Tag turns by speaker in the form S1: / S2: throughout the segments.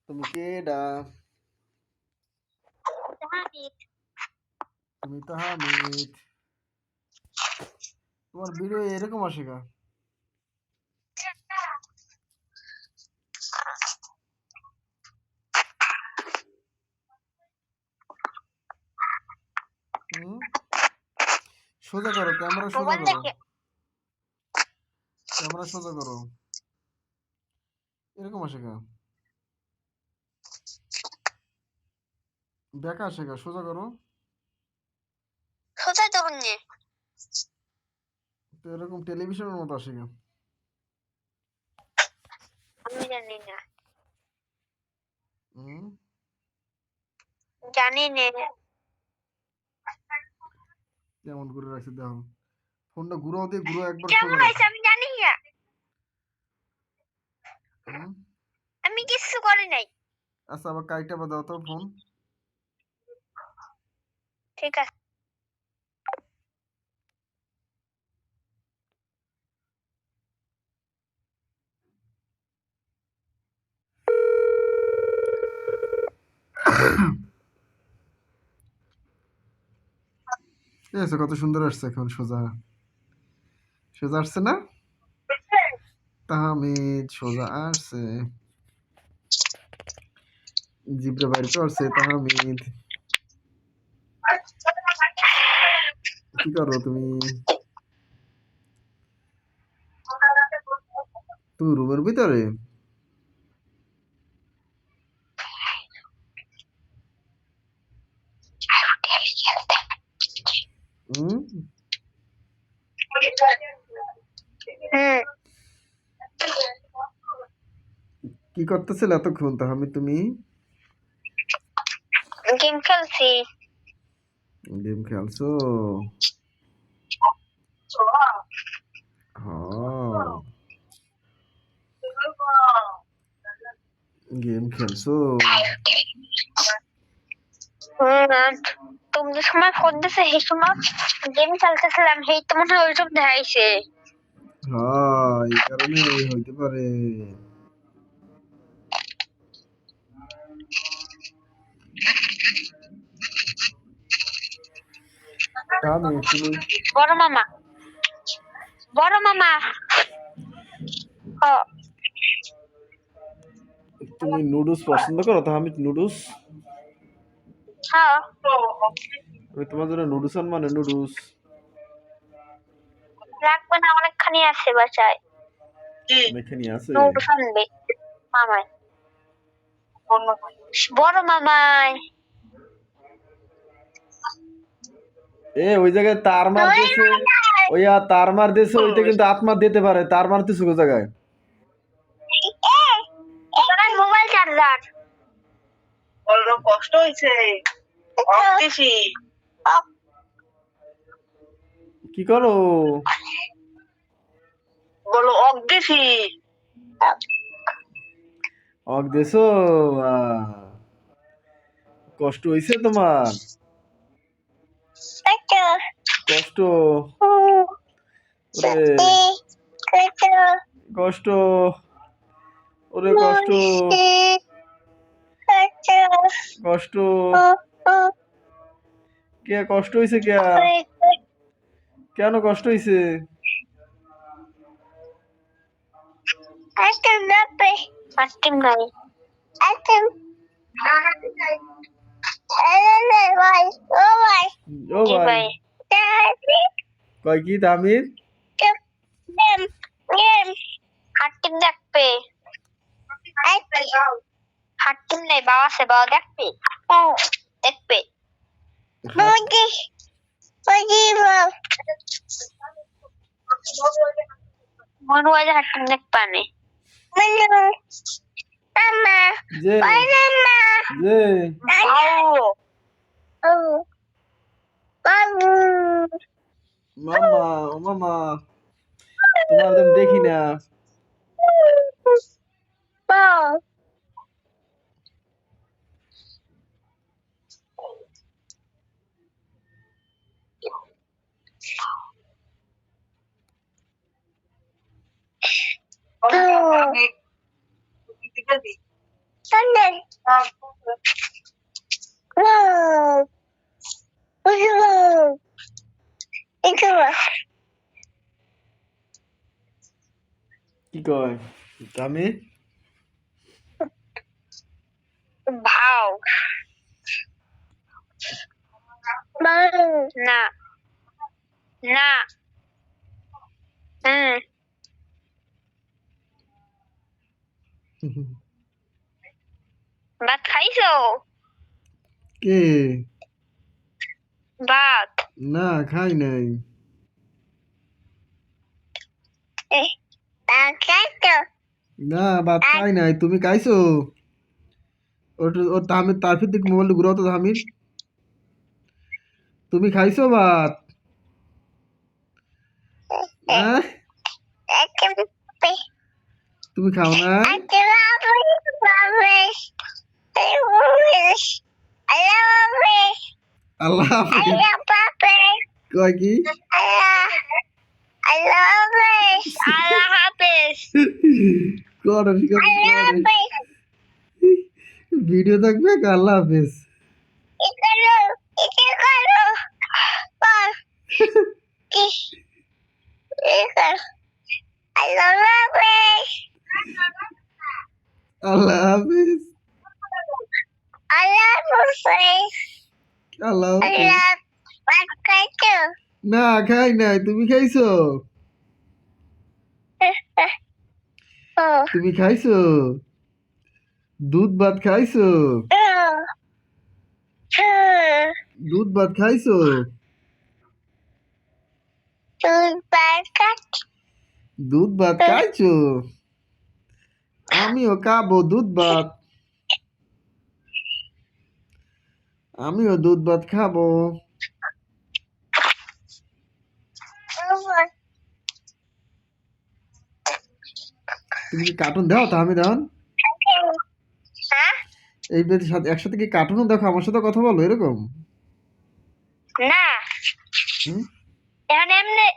S1: তুমি কেডা? তুমি তো হামিদ। তোমার ভিডিও এরকম আসে কা? সোজা করো, ক্যামেরা সোজা করো, ক্যামেরা সোজা করো। এরকম আসে কা? বেকা আসে কা? সোজা করো।
S2: সোজা তো হচ্ছে।
S1: তো এরকম টেলিভিশনের মতো আসে কা?
S2: আমি জানি না।
S1: হুম,
S2: জানি না।
S1: কেমন করে রাখছে দেখো। ফোনটা ঘুরাও দিয়ে ঘুরাও একবার
S2: কেমন
S1: সোজা
S2: হয়েছে
S1: রাখো।
S2: আমি জানি না। আমি কিছু করি নাই।
S1: আচ্ছা, আবার কাইটা বা দাও তো ফোন।
S2: ঠিক আছে।
S1: ঠিক আছে, কত সুন্দর আসছে এখন সোজা। সোজা আসছে না? তাহমিদ সোজা আসছে। জিব্রা বাইর করছে তাহমিদ। কি করো তুমি? তুমি রুমের ভিতরে? হুম, কি করতেছিলে এতক্ষণ তাহমিদ তুমি?
S2: গেম খেলছি।
S1: গেম খেলছো? হ্যাঁ, গেম খেলছো?
S2: তুমি যে সময় ফোন দিছে সেই সময় গেম খেলতেছিলাম, সেই তো মনে হয় ওইসব দেখাইছে।
S1: হ্যাঁ, এই কারণে হইতে পারে। তাহমিদ তুমি
S2: বড় মামা, বড় মামা।
S1: তুমি নুডলস পছন্দ করো তাহমিদ? নুডলস?
S2: হ্যাঁ,
S1: আমি তোমার জন্য নুডলস আনবো না? নুডলস
S2: লাগবে না, অনেকখানি আছে বাসায়।
S1: অনেকখানি আছে।
S2: নুডলস আনবে মামাই, বড় মামাই।
S1: ওই জায়গায় তার মার দিয়েছে, ওই তার মার দিয়েছে, ওইটা কিন্তু আত্মা দিতে পারে। তার মারতেছে ওই জায়গায়।
S2: মোবাইল চার্জার
S3: কষ্ট হয়েছে।
S1: কি করো?
S3: বলো অক দিছি।
S1: অক দেছো? কষ্ট হইছে তোমার? কষ্ট? ওরে কষ্ট, ওরে কষ্ট, কষ্ট। কে কষ্ট হইছে? কে কেন কষ্ট হইছে? ও ভাই, কয় কি তামিদ?
S2: হাট্টিম দেখবে, হাট্টিম নেই, বাবা আছে, বাবা দেখবে, দেখবে। মনে হয় যে হাট্টিম দেখবা নে।
S1: যে যে মামা, ও মামা, তোমার তো আমি দেখি না।
S2: Thunder. Whoa. Whoa.
S1: কি কয় তামিদ?
S2: Wow. না না ভাত খাইছো?
S1: কে?
S2: ভাত
S1: না খাই নাই।
S2: খাইছো?
S1: না ভাত খাই নাই, তুমি খাইছো? ও তাহমিদ, তারফির দিকে মোবাইলটা ঘুরাও তো তাহমিদ। তুমি খাইছো ভাত? আহ? তুমি খাও না? আল্লাহ হাফেজ। কয় কি?
S2: আল্লাহ হাফেজ।
S1: করে ভিডিও দেখবে, আল্লাহ হাফেজ। আল্লাহ হাফেজ। আল্লাহ হাফেজ। না খাই নাই, তুমি খাইছো? তুমি খাইছো? দুধ ভাত খাইছো? দুধ ভাত খাইছো? দুধ ভাত খাইছো? আমিও খাবো দুধ ভাত। আমিও দুধ ভাত খাবো। তুমি কি কার্টুন দাও তাহমি দাও? এই বেদের সাথে একসাথে কি কার্টুনও দেখো, আমার সাথে কথা বলো এরকম?
S2: না
S1: হুম?
S2: এখন এমনি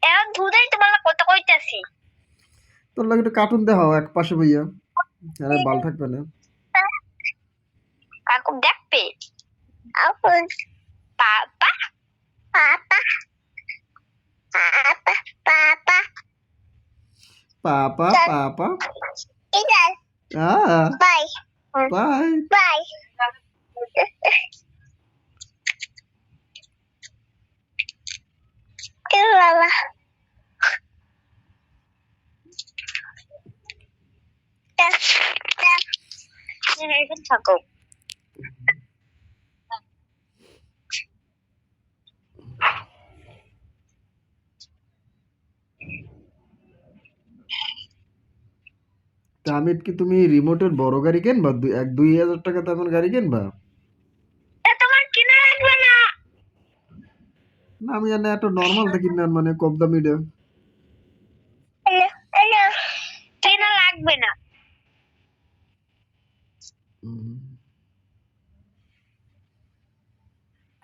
S2: এখন দুধেই তোমার কথা কইতাছি।
S1: তোর লাগে একটু কার্টুন দেখাও এক পাশে বইয়া, আরে বাল থাকবে না।
S2: কাকু দেখবে পাপা পাপা পাপা পাপা
S1: পাপা পাপা
S2: ইদার বাই
S1: বাই।
S2: বাই বাবা থাকো।
S1: তাহমিদ, কি তুমি রিমোটের বড় গাড়ি কিনবা? 1-2 হাজার টাকা তেমন গাড়ি কিনবা?
S2: তোমার কিনা লাগবে না।
S1: না আমি জানি একটা নর্মাল টা কিনলাম, মানে কম দামিটা।
S2: কিনা লাগবে না।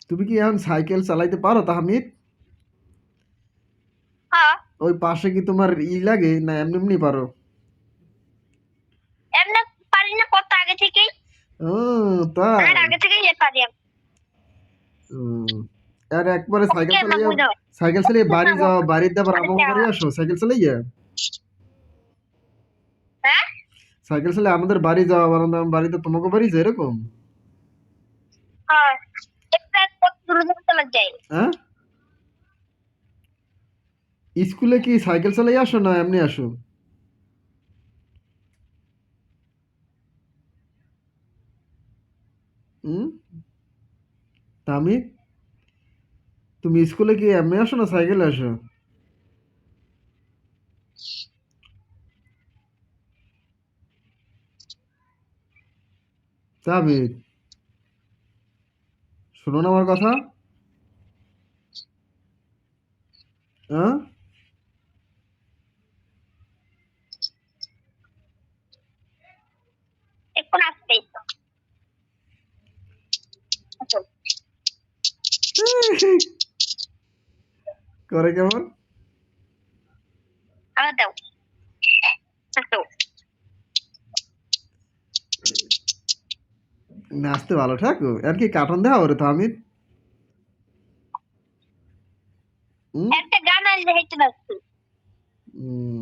S1: তুমি কি এখন সাইকেল চালাইতে পারো তাহমিদ?
S2: হ্যাঁ
S1: ওই পাশে কি তোমার লাগে না এমনি এমনি পারো?
S2: এমনি পারি না, কত আগে থেকেই।
S1: ও তাই?
S2: আগে থেকেই পারি আমি।
S1: আর একবারে সাইকেল চালিয়ে, সাইকেল চালিয়ে বাড়ি যাও, বাড়িতে আবার আমাকে বাড়ি আসো সাইকেল চালিয়ে।
S2: হ্যাঁ
S1: সাইকেল চালিয়ে আমাদের বাড়ি যাও, আবার বাড়িতে তোমাকে বাড়ি যায় এরকম?
S2: হ্যাঁ একটা কত দূর চলে যাই।
S1: হ্যাঁ, স্কুলে কি সাইকেল চালিয়ে আসো না এমনি আসো? হুম? তামিদ, তুমি স্কুলে কি এমনি আসো না সাইকেলে আসো? তামিদ, শোনো না আমার কথা? হ্যাঁ,
S2: এখন আসতেই
S1: করে কেমন?
S2: আমার দাও আসো।
S1: নাচতে ভালো ঠাকো আর কি কার্টুন দেখা ওরে তো আমি হুম
S2: একটা গান আসলে হেঁটে নাচছি।
S1: উম,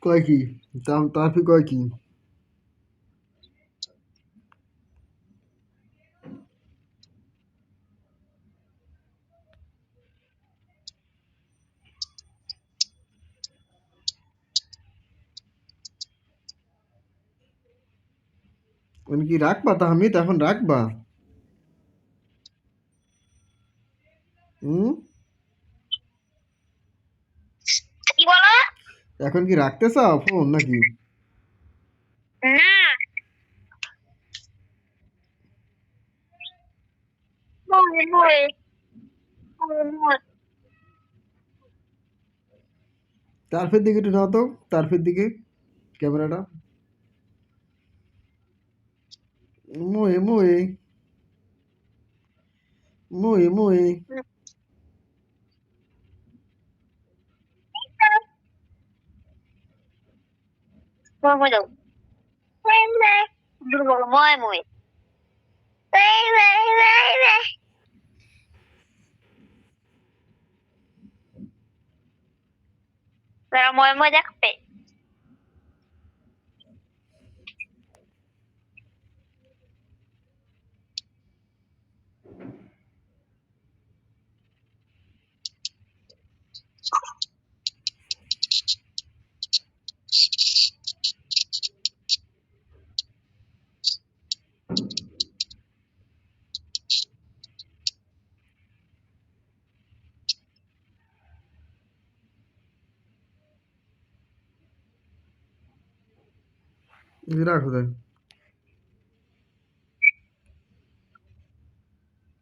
S1: কয় কি তারপর কয় কি আমি কি রাখবা তাহমিদ এখন রাখবা হুম
S2: কি বলো?
S1: এখন কি রাখতে চাও ফোন নাকি
S2: না, মুভি মুভি মুভি।
S1: তারপর দিকে একটু নাও তো তারপর দিকে ক্যামেরাটা মোয়ে মোয়ে মোয়ে মোয়ে
S2: মুভি দাও। দুর্বল ময় মুভি। তারা ময় ময় দেখবে।
S1: রাখো তাই